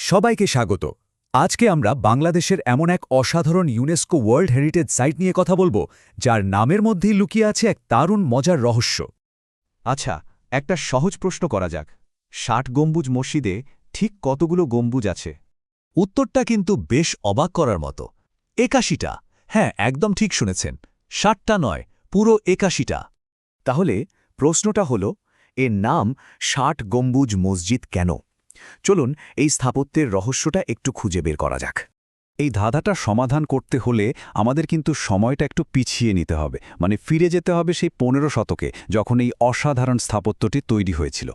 সবাইকে স্বাগত। আজকে আমরা বাংলাদেশের এমন এক অসাধারণ ইউনেস্কো ওয়ার্ল্ড হেরিটেজ সাইট নিয়ে কথা বলবো, যার নামের মধ্যেই লুকিয়ে আছে এক দারুণ মজার রহস্য। আচ্ছা, একটা সহজ প্রশ্ন করা যাক। ৬০ গম্বুজ মসজিদে ঠিক কতগুলো গম্বুজ আছে? উত্তরটা কিন্তু বেশ অবাক করার মতো। ৮১টা। হ্যাঁ, একদম ঠিক শুনেছেন। ৬০টা নয়, পুরো ৮১টা। তাহলে প্রশ্নটা হলো, এর নাম ৬০ গম্বুজ মসজিদ কেন? চলুন এই স্থাপত্যের রহস্যটা একটু খুঁজে বের করা যাক। এই ধাঁধাটা সমাধান করতে হলে আমাদের কিন্তু সময়টা একটু পিছিয়ে নিতে হবে, মানে ফিরে যেতে হবে সেই ১৫ শতকে, যখন এই অসাধারণ স্থাপত্যটি তৈরি হয়েছিল।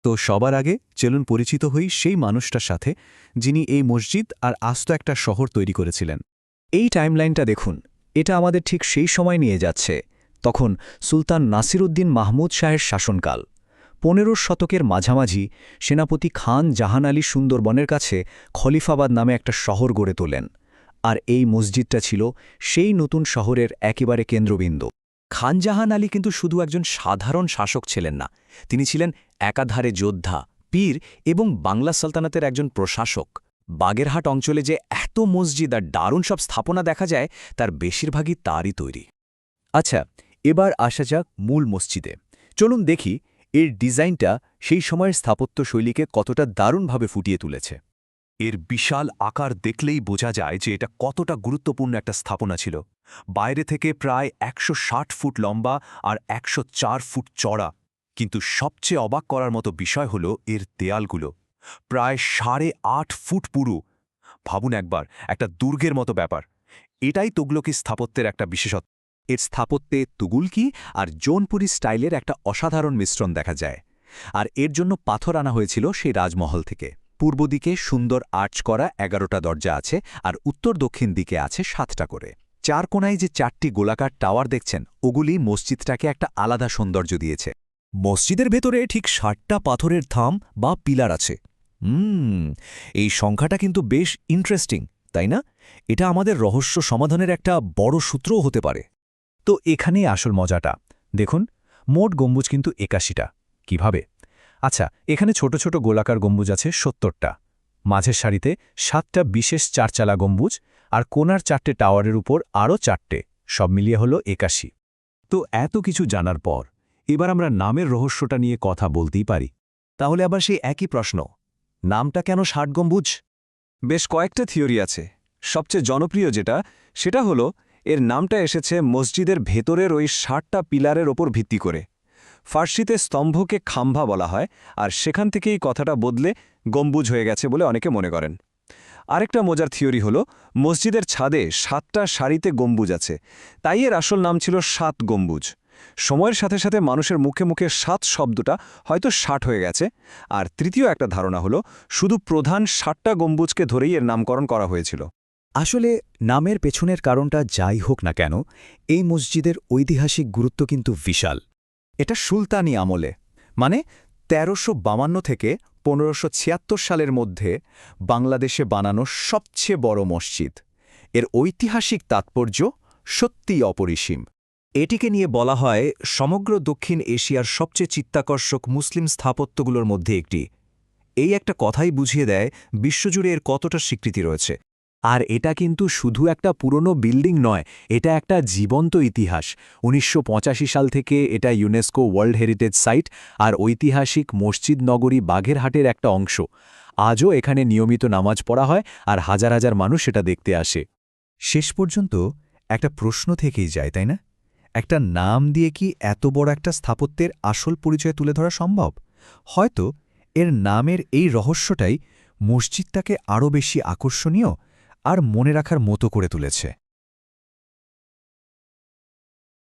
তো সবার আগে চলুন পরিচিত হই সেই মানুষটার সাথে, যিনি এই মসজিদ আর আস্ত একটা শহর তৈরি করেছিলেন। এই টাইমলাইনটা দেখুন, এটা আমাদের ঠিক সেই সময় নিয়ে যাচ্ছে। তখন সুলতান নাসিরউদ্দিন মাহমুদ শাহের শাসনকাল। ১৫ শতকের মাঝামাঝি সেনাপতি খান জাহান আলী সুন্দরবনের কাছে খলিফাবাদ নামে একটা শহর গড়ে তোলেন। আর এই মসজিদটা ছিল সেই নতুন শহরের একেবারে কেন্দ্রবিন্দু। খান জাহান আলী কিন্তু শুধু একজন সাধারণ শাসক ছিলেন না, তিনি ছিলেন একাধারে যোদ্ধা, পীর এবং বাংলা সালতানাতের একজন প্রশাসক। বাগেরহাট অঞ্চলে যে এত মসজিদ আর দারুণ সব স্থাপনা দেখা যায়, তার বেশিরভাগই তারই তৈরি। আচ্ছা, এবার আসা যাক মূল মসজিদে। চলুন দেখি এর ডিজাইনটা সেই সময়ের স্থাপত্য শৈলীকে কতটা দারুণভাবে ফুটিয়ে তুলেছে। এর বিশাল আকার দেখলেই বোঝা যায় যে এটা কতটা গুরুত্বপূর্ণ একটা স্থাপনা ছিল। বাইরে থেকে প্রায় ১৬০ ফুট লম্বা আর ১০৪ ফুট চড়া। কিন্তু সবচেয়ে অবাক করার মতো বিষয় হল এর দেয়ালগুলো। প্রায় ৮.৫ ফুট পুরু। ভাবুন একবার, একটা দুর্গের মতো ব্যাপার। এটাই তুগলকি স্থাপত্যের একটা বিশেষত্ব। এর স্থাপত্যে তুগুলকি আর জৌনপুরি স্টাইলের একটা অসাধারণ মিশ্রণ দেখা যায়। আর এর জন্য পাথর আনা হয়েছিল সেই রাজমহল থেকে। পূর্ব দিকে সুন্দর আর্চ করা ১১টা দরজা আছে, আর উত্তর দক্ষিণ দিকে আছে ৭টা করে। চার কোণায় যে ৪টি গোলাকার টাওয়ার দেখছেন, ওগুলি মসজিদটাকে একটা আলাদা সৌন্দর্য দিয়েছে। মসজিদের ভেতরে ঠিক ৬০টা পাথরের থাম বা পিলার আছে। এই সংখ্যাটা কিন্তু বেশ ইন্টারেস্টিং, তাই না? এটা আমাদের রহস্য সমাধানের একটা বড় সূত্রও হতে পারে। তো এখানেই আসল মজাটা। দেখুন, মোট গম্বুজ কিন্তু ৮১টা। কিভাবে? আচ্ছা, এখানে ছোট ছোট গোলাকার গম্বুজ আছে ৭০টা। মাঝের সারিতে ৭টা বিশেষ চারচালা গম্বুজ, আর কোণার ৪টে টাওয়ারের উপর আরও ৪টে, সব মিলিয়ে হলো ৮১। তো এত কিছু জানার পর এবার আমরা নামের রহস্যটা নিয়ে কথা বলতেই পারি। তাহলে আবার সেই একই প্রশ্ন, নামটা কেন ৬০ গম্বুজ? বেশ কয়েকটা থিওরি আছে। সবচেয়ে জনপ্রিয় যেটা, সেটা হলো এর নামটা এসেছে মসজিদের ভেতরের ওই ৬০টা পিলারের ওপর ভিত্তি করে। ফার্সিতে স্তম্ভকে খাম্ভা বলা হয়, আর সেখান থেকেই কথাটা বদলে গম্বুজ হয়ে গেছে বলে অনেকে মনে করেন। আরেকটা মজার থিওরি হলো মসজিদের ছাদে ৭টা সারিতে গম্বুজ আছে, তাই এর আসল নাম ছিল ৭ গম্বুজ। সময়ের সাথে সাথে মানুষের মুখে মুখে ৭ শব্দটা হয়তো ৬০ হয়ে গেছে। আর তৃতীয় একটা ধারণা হলো শুধু প্রধান ৭টা গম্বুজকে ধরেই এর নামকরণ করা হয়েছিল। আসলে নামের পেছনের কারণটা যাই হোক না কেন, এই মসজিদের ঐতিহাসিক গুরুত্ব কিন্তু বিশাল। এটা সুলতানি আমলে, মানে ১৩৫২ থেকে ১৫৭৬ সালের মধ্যে বাংলাদেশে বানানো সবচেয়ে বড় মসজিদ। এর ঐতিহাসিক তাৎপর্য সত্যিই অপরিসীম। এটিকে নিয়ে বলা হয় সমগ্র দক্ষিণ এশিয়ার সবচেয়ে চিত্তাকর্ষক মুসলিম স্থাপত্যগুলোর মধ্যে একটি। এই একটা কথাই বুঝিয়ে দেয় বিশ্বজুড়ে এর কতটা স্বীকৃতি রয়েছে। আর এটা কিন্তু শুধু একটা পুরনো বিল্ডিং নয়, এটা একটা জীবন্ত ইতিহাস। ১৯৮৫ সাল থেকে এটা ইউনেস্কো ওয়ার্ল্ড হেরিটেজ সাইট আর ঐতিহাসিক মসজিদ নগরী বাগেরহাটের একটা অংশ। আজও এখানে নিয়মিত নামাজ পড়া হয়, আর হাজার হাজার মানুষ এটা দেখতে আসে। শেষ পর্যন্ত একটা প্রশ্ন থেকেই যায়, তাই না? একটা নাম দিয়ে কি এত বড় একটা স্থাপত্যের আসল পরিচয় তুলে ধরা সম্ভব? হয়তো এর নামের এই রহস্যটাই মসজিদটাকে আরও বেশি আকর্ষণীয় আর মনে রাখার মতো করে তুলেছে।